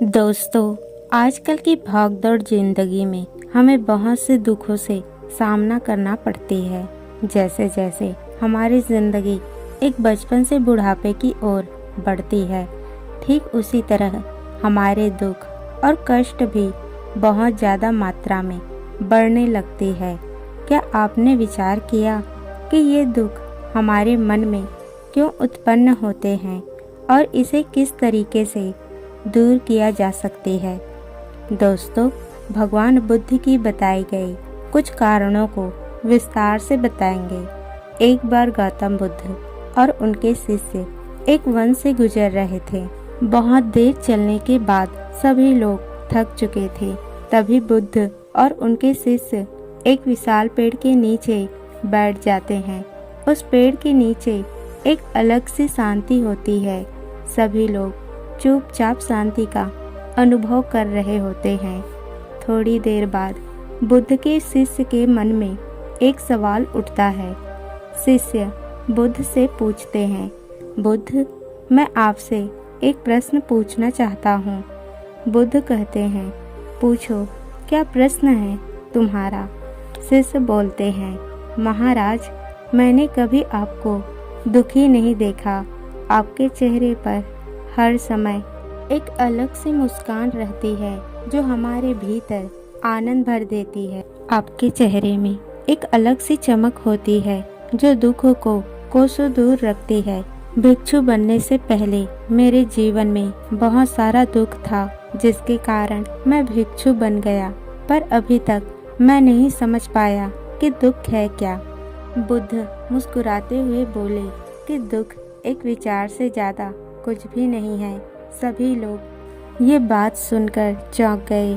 दोस्तों, आजकल की भागदौड़ जिंदगी में हमें बहुत से दुखों से सामना करना पड़ती है। जैसे जैसे हमारी जिंदगी एक बचपन से बुढ़ापे की ओर बढ़ती है, ठीक उसी तरह हमारे दुख और कष्ट भी बहुत ज़्यादा मात्रा में बढ़ने लगती है। क्या आपने विचार किया कि ये दुख हमारे मन में क्यों उत्पन्न होते हैं और इसे किस तरीके से दूर किया जा सकती है? दोस्तों, भगवान बुद्ध की बताई गई कुछ कारणों को विस्तार से बताएंगे। एक बार गौतम बुद्ध और उनके शिष्य एक वन से गुजर रहे थे। बहुत देर चलने के बाद सभी लोग थक चुके थे। तभी बुद्ध और उनके शिष्य एक विशाल पेड़ के नीचे बैठ जाते हैं। उस पेड़ के नीचे एक अलग सी शांति होती है। सभी लोग चुपचाप शांति का अनुभव कर रहे होते हैं। थोड़ी देर बाद बुद्ध के शिष्य के मन में एक सवाल उठता है। शिष्य बुद्ध से पूछते हैं, बुद्ध, मैं आपसे एक प्रश्न पूछना चाहता हूँ। बुद्ध कहते हैं, पूछो, क्या प्रश्न है तुम्हारा? शिष्य बोलते हैं, महाराज, मैंने कभी आपको दुखी नहीं देखा। आपके चेहरे पर हर समय एक अलग सी मुस्कान रहती है जो हमारे भीतर आनंद भर देती है। आपके चेहरे में एक अलग सी चमक होती है जो दुखों को कोसों दूर रखती है। भिक्षु बनने से पहले मेरे जीवन में बहुत सारा दुख था, जिसके कारण मैं भिक्षु बन गया, पर अभी तक मैं नहीं समझ पाया कि दुख है क्या। बुद्ध मुस्कुराते हुए बोले कि दुख एक विचार से ज्यादा कुछ भी नहीं है। सभी लोग ये बात सुनकर चौंक गए।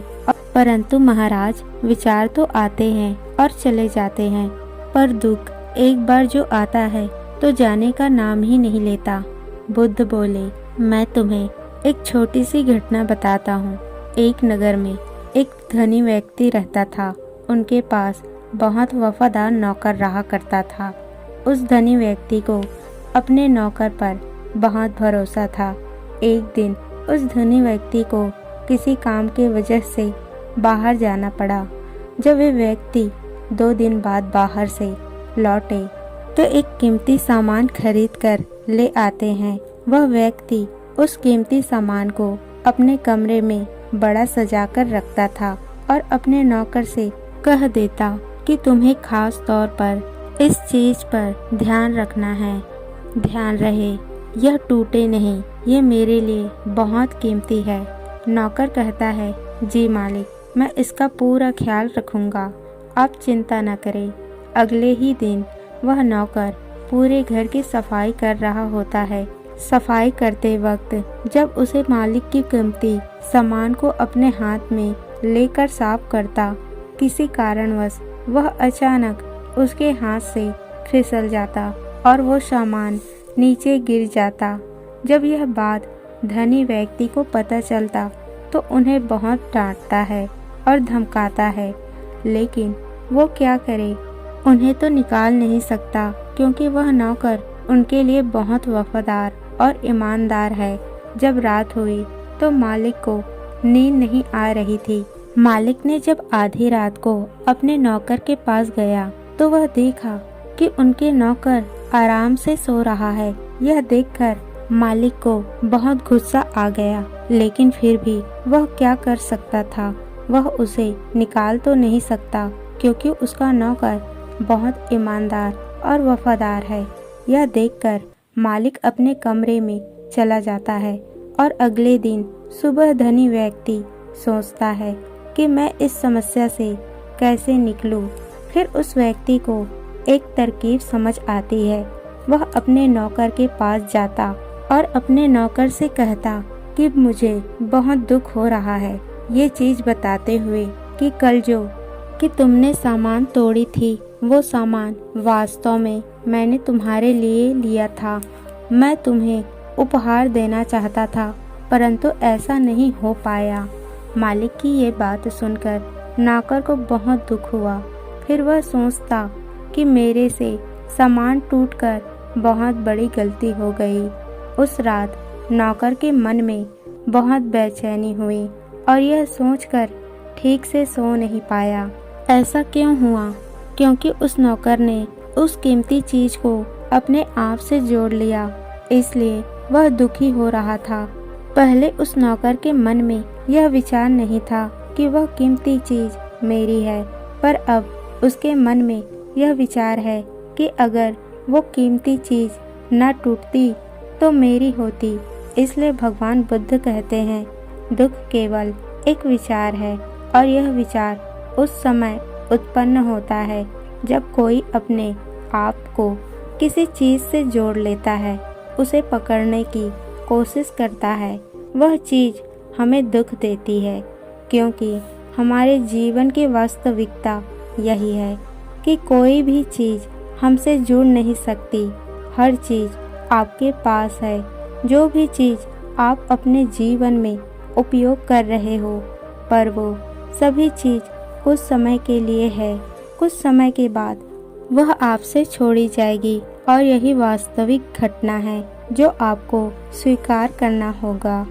परंतु महाराज, विचार तो आते हैं और चले जाते हैं, पर दुख एक बार जो आता है तो जाने का नाम ही नहीं लेता। बुद्ध बोले, मैं तुम्हें एक छोटी सी घटना बताता हूँ। एक नगर में एक धनी व्यक्ति रहता था। उनके पास बहुत वफादार नौकर रहा करता था। उस धनी व्यक्ति को अपने नौकर पर बहुत भरोसा था। एक दिन उस धनी व्यक्ति को किसी काम के वजह से बाहर जाना पड़ा। जब वे व्यक्ति 2 दिन बाद बाहर से लौटे तो एक कीमती सामान खरीद कर ले आते हैं। वह व्यक्ति उस कीमती सामान को अपने कमरे में बड़ा सजा कर रखता था और अपने नौकर से कह देता कि तुम्हें खास तौर पर इस चीज पर ध्यान रखना है। ध्यान रहे, यह टूटे नहीं, ये मेरे लिए बहुत कीमती है। नौकर कहता है, जी मालिक, मैं इसका पूरा ख्याल रखूंगा, आप चिंता न करें। अगले ही दिन वह नौकर पूरे घर की सफाई कर रहा होता है। सफाई करते वक्त जब उसे मालिक की कीमती सामान को अपने हाथ में लेकर साफ करता, किसी कारणवश वह अचानक उसके हाथ से फिसल जाता और वो सामान नीचे गिर जाता। जब यह बात धनी व्यक्ति को पता चलता तो उन्हें बहुत डांटता है और धमकाता है, लेकिन वो क्या करे, उन्हें तो निकाल नहीं सकता, क्योंकि वह नौकर उनके लिए बहुत वफादार और ईमानदार है। जब रात हुई तो मालिक को नींद नहीं आ रही थी। मालिक ने जब आधी रात को अपने नौकर के पास गया तो वह देखा कि उनके नौकर आराम से सो रहा है। यह देखकर मालिक को बहुत गुस्सा आ गया, लेकिन फिर भी वह क्या कर सकता था। वह उसे निकाल तो नहीं सकता, क्योंकि उसका नौकर बहुत ईमानदार और वफादार है। यह देखकर मालिक अपने कमरे में चला जाता है और अगले दिन सुबह धनी व्यक्ति सोचता है कि मैं इस समस्या से कैसे निकलूं। फिर उस व्यक्ति को एक तरकीब समझ आती है। वह अपने नौकर के पास जाता और अपने नौकर से कहता कि मुझे बहुत दुख हो रहा है, ये चीज बताते हुए कि कल जो कि तुमने सामान तोड़ी थी, वो सामान वास्तव में मैंने तुम्हारे लिए लिया था। मैं तुम्हें उपहार देना चाहता था, परंतु ऐसा नहीं हो पाया। मालिक की ये बात सुनकर नौकर को बहुत दुख हुआ। फिर वह सोचता कि मेरे से सामान टूटकर बहुत बड़ी गलती हो गई। उस रात नौकर के मन में बहुत बेचैनी हुई और यह सोचकर ठीक से सो नहीं पाया। ऐसा क्यों हुआ? क्योंकि उस नौकर ने उस कीमती चीज को अपने आप से जोड़ लिया, इसलिए वह दुखी हो रहा था। पहले उस नौकर के मन में यह विचार नहीं था कि वह कीमती चीज मेरी है, पर अब उसके मन में यह विचार है कि अगर वो कीमती चीज न टूटती तो मेरी होती। इसलिए भगवान बुद्ध कहते हैं, दुख केवल एक विचार है और यह विचार उस समय उत्पन्न होता है जब कोई अपने आप को किसी चीज से जोड़ लेता है, उसे पकड़ने की कोशिश करता है। वह चीज हमें दुख देती है, क्योंकि हमारे जीवन की वास्तविकता यही है कि कोई भी चीज हमसे जुड़ नहीं सकती। हर चीज आपके पास है। जो भी चीज आप अपने जीवन में उपयोग कर रहे हो, पर वो सभी चीज कुछ समय के लिए है। कुछ समय के बाद वह आपसे छोड़ी जाएगी और यही वास्तविक घटना है जो आपको स्वीकार करना होगा।